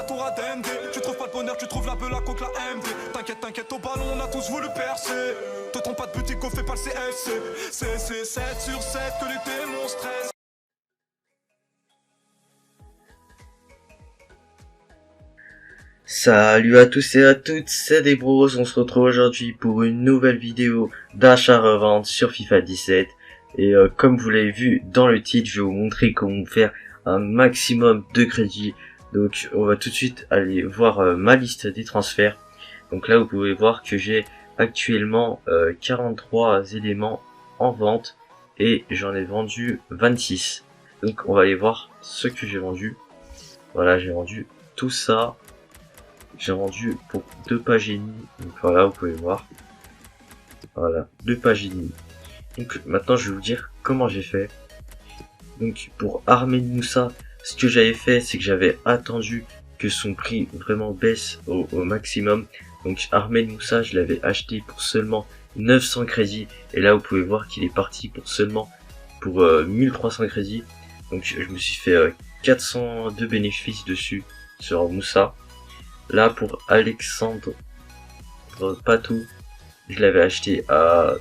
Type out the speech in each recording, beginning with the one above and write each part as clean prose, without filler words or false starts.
t'auras d'MD. Tu trouves pas de bonheur, tu trouves la beule, la coque, la MD. T'inquiète, t'inquiète, au ballon, on a tous voulu percer. Te trompe pas de boutique, on fait pas le CFC. C'est 7 sur 7 que les démons stressent. Salut à tous et à toutes, c'est Desbros, on se retrouve aujourd'hui pour une nouvelle vidéo d'achat-revente sur FIFA 17. Et comme vous l'avez vu dans le titre, je vais vous montrer comment faire un maximum de crédit. Donc on va tout de suite aller voir ma liste des transferts. Donc là vous pouvez voir que j'ai actuellement 43 éléments en vente et j'en ai vendu 26. Donc on va aller voir ce que j'ai vendu. Voilà, j'ai vendu tout ça. J'ai vendu pour 2 pages et demie. Donc voilà, vous pouvez voir. Voilà, 2 pages et demie. Donc maintenant je vais vous dire comment j'ai fait. Donc pour Ahmed Moussa, ce que j'avais fait, c'est que j'avais attendu que son prix vraiment baisse au maximum. Donc Ahmed Moussa, je l'avais acheté pour seulement 900 crédits. Et là vous pouvez voir qu'il est parti pour seulement 1300 crédits. Donc je me suis fait 400 de bénéfices dessus sur Moussa. Là pour Alexandre Patou, je l'avais acheté à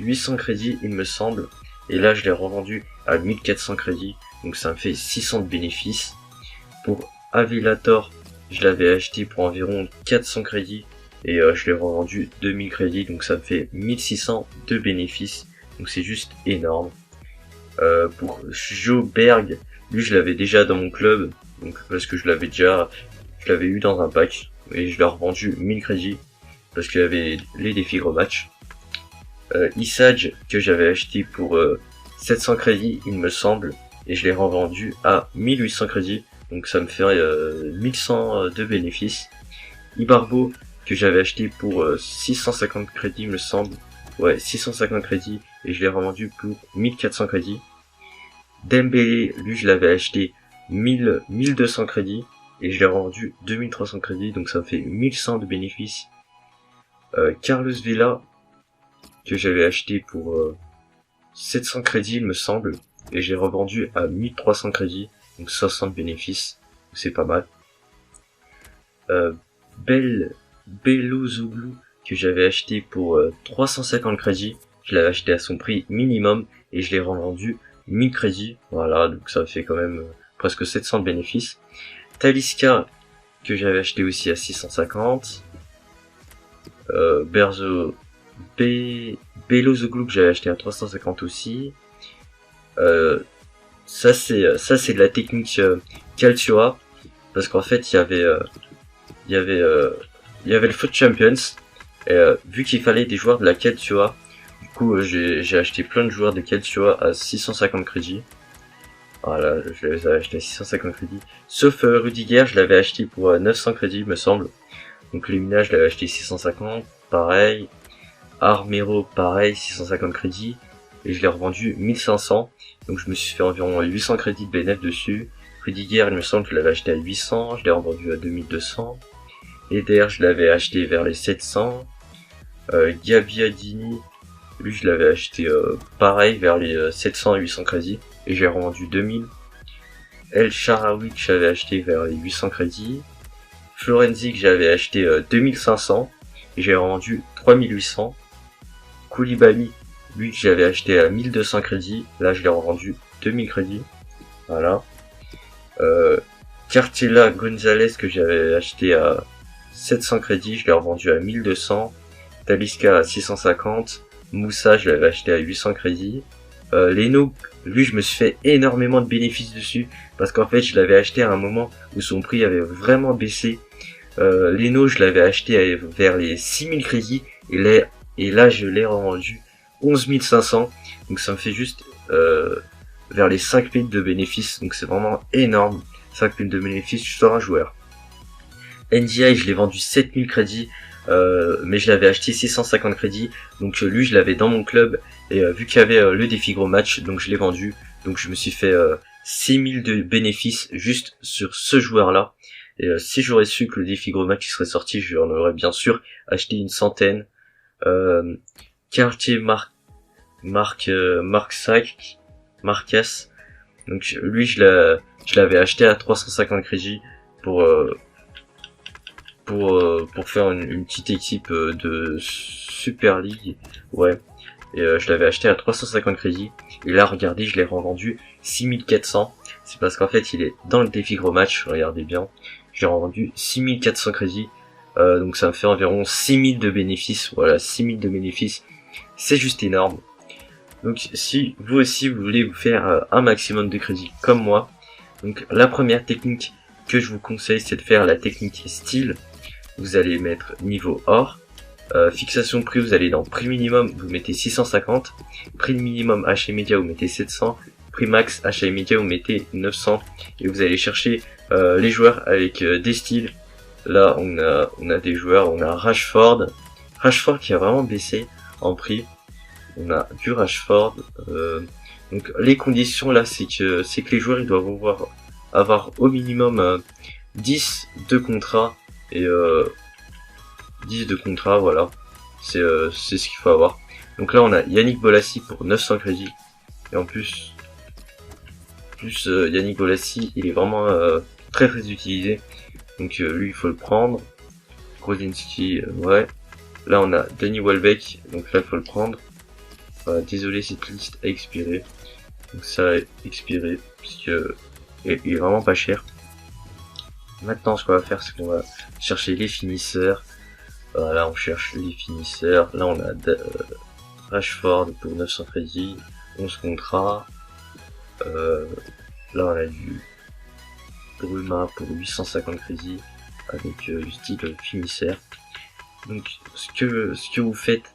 800 crédits il me semble, et là je l'ai revendu à 1400 crédits, donc ça me fait 600 de bénéfices. Pour Avilator, je l'avais acheté pour environ 400 crédits et je l'ai revendu 2000 crédits, donc ça me fait 1600 de bénéfices, donc c'est juste énorme. Pour Joe Berg, lui je l'avais déjà dans mon club, donc parce que je l'avais eu dans un pack et je l'ai revendu 1000 crédits parce qu'il y avait les défis gros match. Isage que j'avais acheté pour 700 crédits il me semble, et je l'ai revendu à 1800 crédits, donc ça me fait 1100 de bénéfices. Ibarbo que j'avais acheté pour 650 crédits il me semble, ouais 650 crédits, et je l'ai revendu pour 1400 crédits. Dembélé, lui je l'avais acheté 1200 crédits et je l'ai revendu 2300 crédits, donc ça me fait 1100 de bénéfices. Carlos Vela que j'avais acheté pour 700 crédits il me semble, et j'ai revendu à 1300 crédits, donc 500 de bénéfices, c'est pas mal. Belozoglu que j'avais acheté pour 350 crédits, je l'avais acheté à son prix minimum et je l'ai revendu 1000 crédits, voilà, donc ça fait quand même presque 700 de bénéfices. Talisca que j'avais acheté aussi à 650. Belozoglu que j'avais acheté à 350 aussi. Ça c'est de la technique Calciora, parce qu'en fait il y avait le Foot Champions, et vu qu'il fallait des joueurs de la Calciora, du coup j'ai acheté plein de joueurs de Calciora à 650 crédits. Voilà, je les avais acheté à 650 crédits. Sauf Rudiger, je l'avais acheté pour 900 crédits, me semble. Donc Lemina, je l'avais acheté 650, pareil. Armero, pareil, 650 crédits. Et je l'ai revendu 1500. Donc je me suis fait environ 800 crédits de bénéfice dessus. Rudiger, il me semble que je l'avais acheté à 800, je l'ai revendu à 2200. Eder, je l'avais acheté vers les 700. Gabiadini, lui je l'avais acheté pareil vers les 700 et 800 crédits. Et j'ai revendu 2000. El Sharawi que j'avais acheté vers les 800 crédits. Florenzi que j'avais acheté 2500 et j'ai revendu 3800. Koulibaly, lui que j'avais acheté à 1200 crédits, là je l'ai revendu 2000 crédits. Voilà. Cartela Gonzalez que j'avais acheté à 700 crédits, je l'ai revendu à 1200. Talisca à 650. Moussa je l'avais acheté à 800 crédits. Leno, lui je me suis fait énormément de bénéfices dessus, parce qu'en fait je l'avais acheté à un moment où son prix avait vraiment baissé. Leno je l'avais acheté vers les 6000 crédits, et là je l'ai revendu 11 500, donc ça me fait juste vers les 5000 de bénéfices, donc c'est vraiment énorme. 5000 de bénéfices sur un joueur. NDI je l'ai vendu 7000 crédits, mais je l'avais acheté 650 crédits, donc lui je l'avais dans mon club, et vu qu'il y avait le défi gros match, donc je l'ai vendu, donc je me suis fait 6000 de bénéfices juste sur ce joueur là. Et si j'aurais su que le défi gros match serait sorti, j'en aurais bien sûr acheté une centaine. Cartier Marcas, donc lui je l'avais acheté à 350 crédits, pour faire une petite équipe de Super League, ouais. Et je l'avais acheté à 350 crédits. Et là, regardez, je l'ai revendu 6400. C'est parce qu'en fait, il est dans le défi gros match. Regardez bien. J'ai revendu 6400 crédits. Donc ça me fait environ 6000 de bénéfices. Voilà, 6000 de bénéfices. C'est juste énorme. Donc si vous aussi vous voulez vous faire un maximum de crédits comme moi. Donc la première technique que je vous conseille, c'est de faire la technique style. Vous allez mettre niveau or. Fixation de prix, vous allez dans prix minimum, vous mettez 650. Prix minimum achat immédiat, vous mettez 700. Prix max achat immédiat, vous mettez 900. Et vous allez chercher les joueurs avec des styles. Là, on a des joueurs, on a Rashford qui a vraiment baissé en prix. On a du Rashford. Donc les conditions là, c'est que les joueurs ils doivent avoir au minimum 10 de contrat et 10 de contrat, voilà. C'est ce qu'il faut avoir. Donc là on a Yannick Bolasie pour 900 crédits. Et en plus Yannick Bolasie, il est vraiment très utilisé. Donc lui il faut le prendre. Grozinski, ouais. Là on a Danny Welbeck, donc là il faut le prendre. Désolé, cette liste a expiré. Donc ça a expiré puisque il est vraiment pas cher. Maintenant ce qu'on va faire, c'est qu'on va chercher les finisseurs. Voilà, on cherche les finisseurs. Là on a Rashford pour 900 crédits, 11 contrats. Là on a du Bruma pour 850 crédits avec le style finisseur. Donc ce que vous faites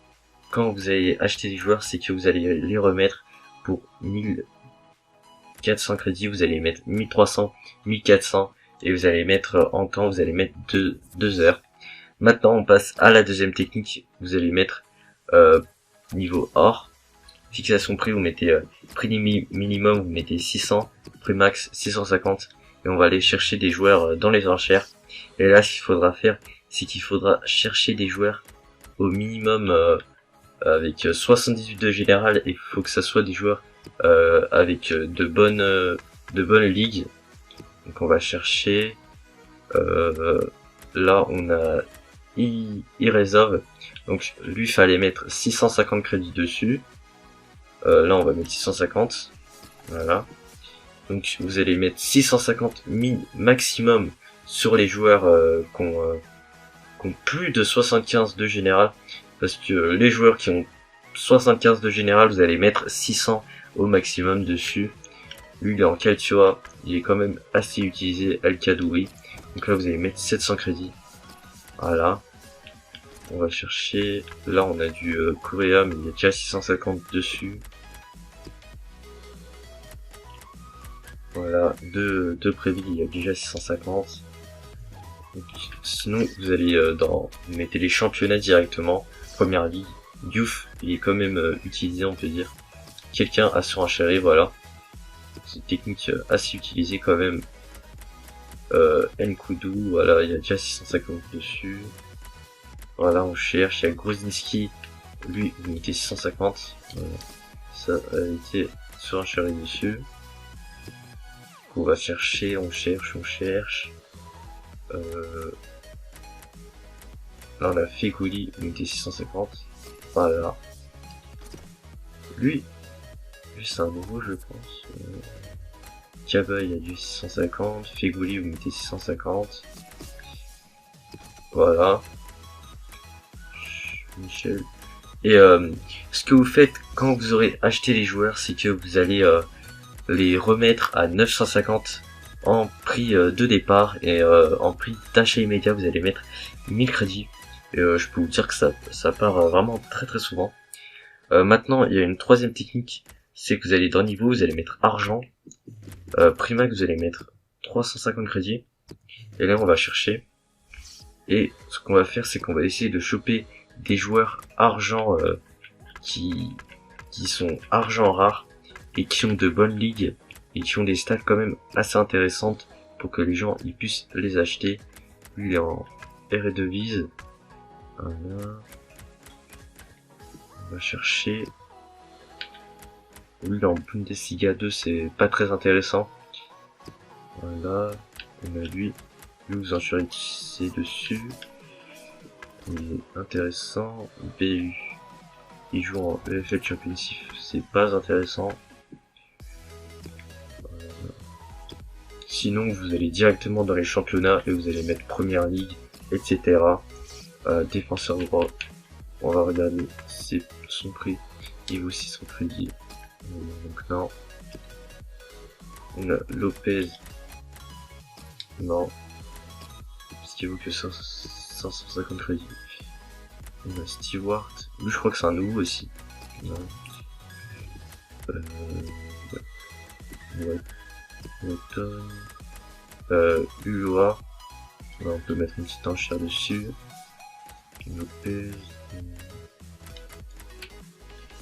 quand vous allez acheter des joueurs, c'est que vous allez les remettre pour 1400 crédits, vous allez mettre 1300, 1400 et vous allez mettre en temps, vous allez mettre 2 heures. Maintenant on passe à la deuxième technique, vous allez mettre niveau or. Fixation prix, vous mettez prix minimum, vous mettez 600, prix max 650 et on va aller chercher des joueurs dans les enchères. Et là ce qu'il faudra faire, c'est qu'il faudra chercher des joueurs au minimum avec 78 de général et il faut que ça soit des joueurs avec de bonnes ligues. Donc on va chercher là on a Irezov, donc lui fallait mettre 650 crédits dessus. Là on va mettre 650, voilà. Donc vous allez mettre 650 maximum sur les joueurs qui ont plus de 75 de général. Parce que les joueurs qui ont 75 de général, vous allez mettre 600 au maximum dessus. Lui il est en Calcio, il est quand même assez utilisé, El Kadouri. Donc là vous allez mettre 700 crédits. Voilà. On va chercher. Là on a du Correa, mais il y a déjà 650 dessus. Voilà, deux Préville, il y a déjà 650. Donc, sinon vous allez vous mettez les championnats directement. Première ligue, Diouf, il est quand même utilisé, on peut dire. Quelqu'un a surenchéri, voilà. C'est une technique assez utilisée quand même. Nkoudou, voilà, il y a déjà 650 dessus. Voilà, on cherche, il y a Grozinski, lui, vous mettez 650. Voilà. Ça a été surenchéri dessus. On va chercher, on cherche. Là on a Fegouli, vous mettez 650. Voilà. Lui c'est un nouveau je pense. Kaba il a du 650. Fegouli vous mettez 650. Voilà. Michel. Et ce que vous faites quand vous aurez acheté les joueurs, c'est que vous allez les remettre à 950 en prix de départ et en prix d'achat immédiat vous allez mettre 1000 crédits. Et je peux vous dire que ça part vraiment très souvent. Maintenant il y a une troisième technique, c'est que vous allez dans niveau, vous allez mettre argent. Prix max vous allez mettre 350 crédits. Et là on va chercher. Et ce qu'on va faire, c'est qu'on va essayer de choper des joueurs argent qui sont argent rare et qui ont de bonnes ligues et qui ont des stats quand même assez intéressantes pour que les gens ils puissent les acheter. Lui il est en R2vise. Voilà. On va chercher. Lui il est en Bundesliga 2, c'est pas très intéressant. Voilà. On a lui. Je vais vous intéresser dessus. Il est intéressant. BU. Il joue en EFL Championship, c'est pas intéressant. Sinon, vous allez directement dans les championnats et vous allez mettre Première Ligue, etc. Défenseur droit. On va regarder son prix. Il vaut 600 crédits. Donc non. On a Lopez. Non. Parce qu'il vaut que 550 crédits. On a Stewart. Lui, je crois que c'est un nouveau aussi. Non. Uloa. On peut mettre une petite enchère dessus. Lopez.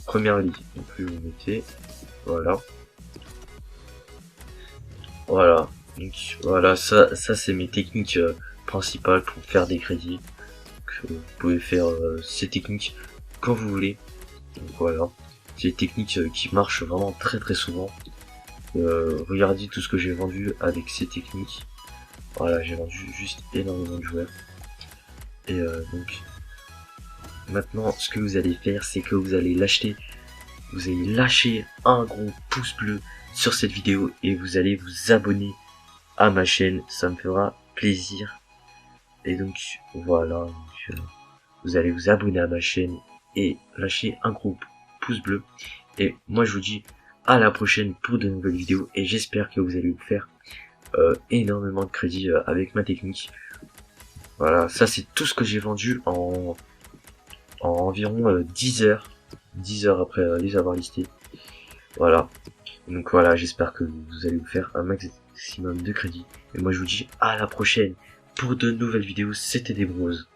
Première ligue. Donc plus vous mettez. Voilà. Voilà. Donc voilà, ça c'est mes techniques principales pour faire des crédits. Donc, vous pouvez faire ces techniques quand vous voulez. Donc voilà. C'est des techniques qui marchent vraiment très très souvent. Regardez tout ce que j'ai vendu avec ces techniques. Voilà, j'ai vendu juste énormément de joueurs. Et donc maintenant ce que vous allez faire, c'est que vous allez lâcher un gros pouce bleu sur cette vidéo et vous allez vous abonner à ma chaîne, ça me fera plaisir. Et donc voilà, vous allez vous abonner à ma chaîne et lâcher un gros pouce bleu. Et moi je vous dis à la prochaine pour de nouvelles vidéos et j'espère que vous allez vous faire énormément de crédit avec ma technique. Voilà, ça c'est tout ce que j'ai vendu en environ 10 heures après les avoir listés. Voilà, donc voilà, j'espère que vous allez vous faire un maximum de crédit. Et moi je vous dis à la prochaine pour de nouvelles vidéos. C'était Desbroses.